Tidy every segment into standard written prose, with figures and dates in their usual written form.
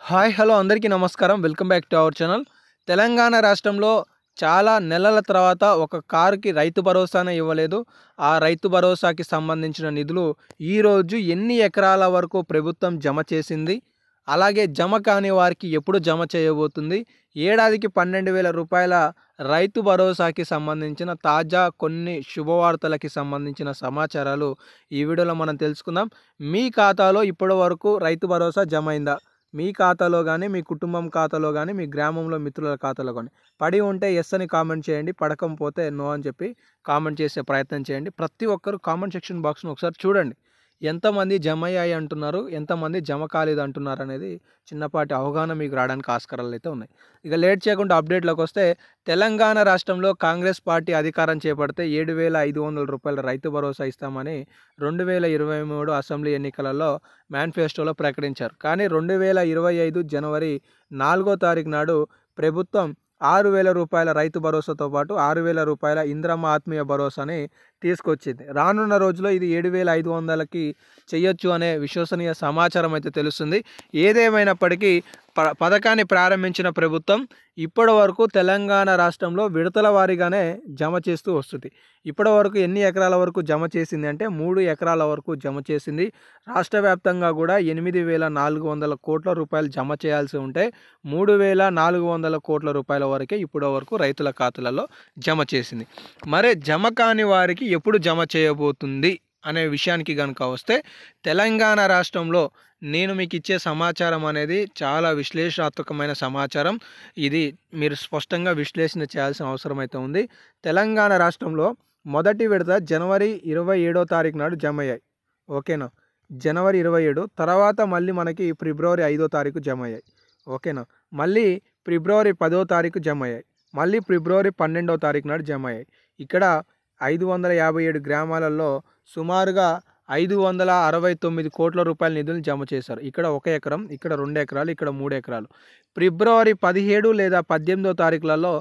Hi hello అందరికీ నమస్కారం. Welcome back to our channel. Telangana రాష్ట్రంలో చాలా నెలల తర్వాత ఒక కారుకి రైతు భరోసానే ఇవ్వలేదు. ఆ రైతు భరోసాకి సంబంధించిన నిధులు ఈరోజు ఎన్ని ఎకరాల వరకు ప్రభుత్వం జమ చేసింది, అలాగే జమ కాని వారికి ఎప్పుడు జమ చేయబోతుంది, ఏడాదికి 12,000 రూపాయల రైతు భరోసాకి సంబంధించిన తాజా కొన్ని శుభవార్తలకి సంబంధించిన సమాచారాలు ఈ వీడియోలో మనం తెలుసుకుందాం. మీ ఖాతాలో ఇప్పటి వరకు రైతు భరోసా జమ అయిందా? మీ ఖాతాలో కానీ, మీ కుటుంబం ఖాతాలో కానీ, మీ గ్రామంలో మిత్రుల ఖాతాలో కానీ పడి ఉంటే ఎస్ అని కామెంట్ చేయండి, పడకపోతే నో అని చెప్పి కామెంట్ చేసే ప్రయత్నం చేయండి. ప్రతి ఒక్కరు కామెంట్ సెక్షన్ బాక్స్ను ఒకసారి చూడండి. ఎంతమంది జమ అయ్యాయి అంటున్నారు, ఎంతమంది జమ కాలేదు అంటున్నారు అనేది చిన్నపాటి అవగాహన మీకు రావడానికి ఆస్కారాలు అయితే ఉన్నాయి. ఇక లేట్ చేయకుండా అప్డేట్లోకి వస్తే, తెలంగాణ రాష్ట్రంలో కాంగ్రెస్ పార్టీ అధికారం చేపడితే 7,500 రూపాయల రైతు భరోసా ఇస్తామని 2023 అసెంబ్లీ ఎన్నికలలో మేనిఫెస్టోలో ప్రకటించారు. కానీ 2025 జనవరి 4వ తారీఖు నాడు ప్రభుత్వం 6,000 రూపాయల రైతు భరోసాతో పాటు 6,000 రూపాయల ఇంద్రమ్మ ఆత్మీయ భరోసాని తీసుకొచ్చింది. రానున్న రోజుల్లో ఇది 7,500కి చేయొచ్చు అనే విశ్వసనీయ సమాచారం అయితే తెలుస్తుంది. ఏదేమైనప్పటికీ పథకాన్ని ప్రారంభించిన ప్రభుత్వం ఇప్పటి వరకు తెలంగాణ రాష్ట్రంలో విడతల వారీగానే జమ చేస్తూ వస్తుంది. ఇప్పటి వరకు ఎన్ని ఎకరాల వరకు జమ చేసింది అంటే 3 ఎకరాల వరకు జమ చేసింది. రాష్ట్ర వ్యాప్తంగా కూడా 8,400 కోట్ల రూపాయలు జమ చేయాల్సి ఉంటే 3,400 కోట్ల రూపాయల వరకే ఇప్పటి వరకు రైతుల ఖాతాలలో జమ చేసింది. మరి జమ కాని వారికి ఎప్పుడు జమ చేయబోతుంది అనే విషయానికి కనుక వస్తే, తెలంగాణ రాష్ట్రంలో నేను మీకు ఇచ్చే సమాచారం అనేది చాలా విశ్లేషణాత్మకమైన సమాచారం. ఇది మీరు స్పష్టంగా విశ్లేషణ చేయాల్సిన అవసరం అయితే ఉంది. తెలంగాణ రాష్ట్రంలో మొదటి విడత జనవరి 27వ తారీఖు నాడు జమ అయ్యాయి. ఓకేనా? జనవరి 27, తర్వాత మళ్ళీ మనకి ఫిబ్రవరి 5వ తారీఖు జమ అయ్యాయి. ఓకేనా? మళ్ళీ ఫిబ్రవరి 10వ తారీఖు జమ అయ్యాయి. మళ్ళీ ఫిబ్రవరి 12వ తారీఖు నాడు జమ అయ్యాయి. ఇక్కడ 557 గ్రామాలలో సుమారుగా 569 కోట్ల రూపాయల నిధులను జమ చేశారు. ఇక్కడ 1 ఎకరం, ఇక్కడ 2 ఎకరాలు, ఇక్కడ 3 ఎకరాలు. ఫిబ్రవరి 17 లేదా 18వ తారీఖులలో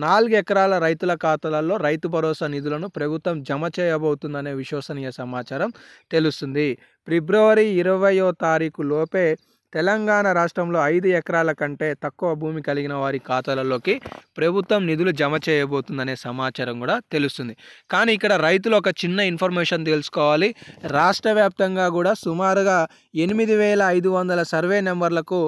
4 ఎకరాల రైతుల ఖాతాలలో రైతు భరోసా నిధులను ప్రభుత్వం జమ చేయబోతుందనే విశ్వసనీయ సమాచారం తెలుస్తుంది. ఫిబ్రవరి 20వ తారీఖు లోపే తెలంగాణ రాష్ట్రంలో 5 ఎకరాల కంటే తక్కువ భూమి కలిగిన వారి ఖాతాలలోకి ప్రభుత్వం నిధులు జమ చేయబోతుందనే సమాచారం కూడా తెలుస్తుంది. కానీ ఇక్కడ రైతులు ఒక చిన్న ఇన్ఫర్మేషన్ తెలుసుకోవాలి. రాష్ట్ర వ్యాప్తంగా కూడా సుమారుగా 8,500 సర్వే నెంబర్లకు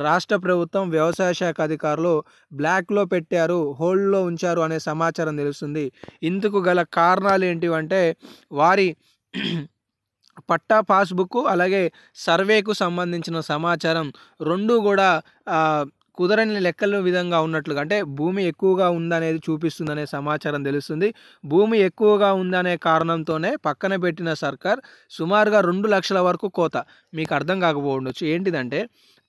రాష్ట్ర ప్రభుత్వం వ్యవసాయ శాఖ అధికారులు బ్లాక్లో పెట్టారు, హోల్డ్లో ఉంచారు అనే సమాచారం తెలుస్తుంది. ఇందుకు గల కారణాలు ఏంటివంటే, వారి పట్టా పాస్బుక్ అలాగే సర్వేకు సంబంధించిన సమాచారం రెండూ కూడా కుదరని లెక్కల విధంగా ఉన్నట్లుగా, అంటే భూమి ఎక్కువగా ఉందనేది చూపిస్తుందనే సమాచారం తెలుస్తుంది. భూమి ఎక్కువగా ఉందనే కారణంతోనే పక్కన పెట్టిన సర్కార్ సుమారుగా 2 లక్షల వరకు కోత. మీకు అర్థం కాకపోవచ్చు ఏంటిదంటే,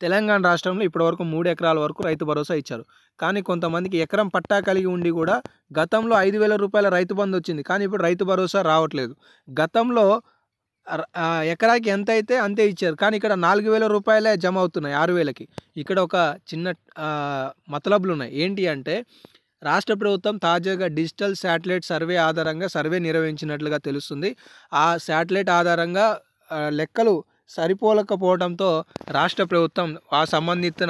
తెలంగాణ రాష్ట్రంలో ఇప్పటివరకు 3 ఎకరాల వరకు రైతు భరోసా ఇచ్చారు. కానీ కొంతమందికి ఎకరం పట్టా కలిగి ఉండి కూడా గతంలో 5,000 రూపాయల రైతు బంధు వచ్చింది, కానీ ఇప్పుడు రైతు భరోసా రావట్లేదు. గతంలో ఎకరాకి ఎంత అయితే అంతే ఇచ్చారు, కానీ ఇక్కడ 4,000 రూపాయలే జమ అవుతున్నాయి 6,000కి. ఇక్కడ ఒక చిన్న మతలబులు ఉన్నాయి. ఏంటి అంటే, రాష్ట్ర ప్రభుత్వం తాజాగా డిజిటల్ శాటిలైట్ సర్వే ఆధారంగా సర్వే నిర్వహించినట్లుగా తెలుస్తుంది. ఆ శాటిలైట్ ఆధారంగా లెక్కలు సరిపోలకపోవడంతో రాష్ట్ర ప్రభుత్వం ఆ సంబంధిత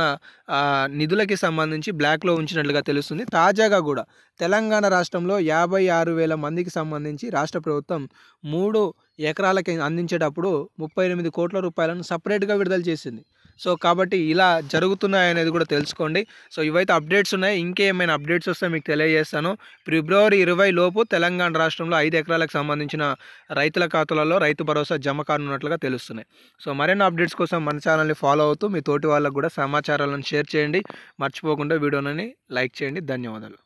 నిధులకి సంబంధించి బ్లాక్లో ఉంచినట్లుగా తెలుస్తుంది. తాజాగా కూడా తెలంగాణ రాష్ట్రంలో 56,000 మందికి సంబంధించి రాష్ట్ర ప్రభుత్వం 3 ఎకరాలకి అందించేటప్పుడు 38 కోట్ల రూపాయలను సపరేట్గా విడుదల చేసింది. సో కాబట్టి ఇలా జరుగుతున్నాయనేది కూడా తెలుసుకోండి. సో ఇవైతే అప్డేట్స్ ఉన్నాయి. ఇంకేమైనా అప్డేట్స్ వస్తే మీకు తెలియజేస్తాను. ఫిబ్రవరి 20 లోపు తెలంగాణ రాష్ట్రంలో 5 ఎకరాలకు సంబంధించిన రైతుల ఖాతాలలో రైతు భరోసా జమ కానున్నట్లుగా తెలుస్తున్నాయి. సో మరిన్ని అప్డేట్స్ కోసం మన ఛానల్ని ఫాలో అవుతూ మీ తోటి వాళ్ళకు కూడా సమాచారాలను షేర్ చేయండి. మర్చిపోకుండా వీడియోని లైక్ చేయండి. ధన్యవాదాలు.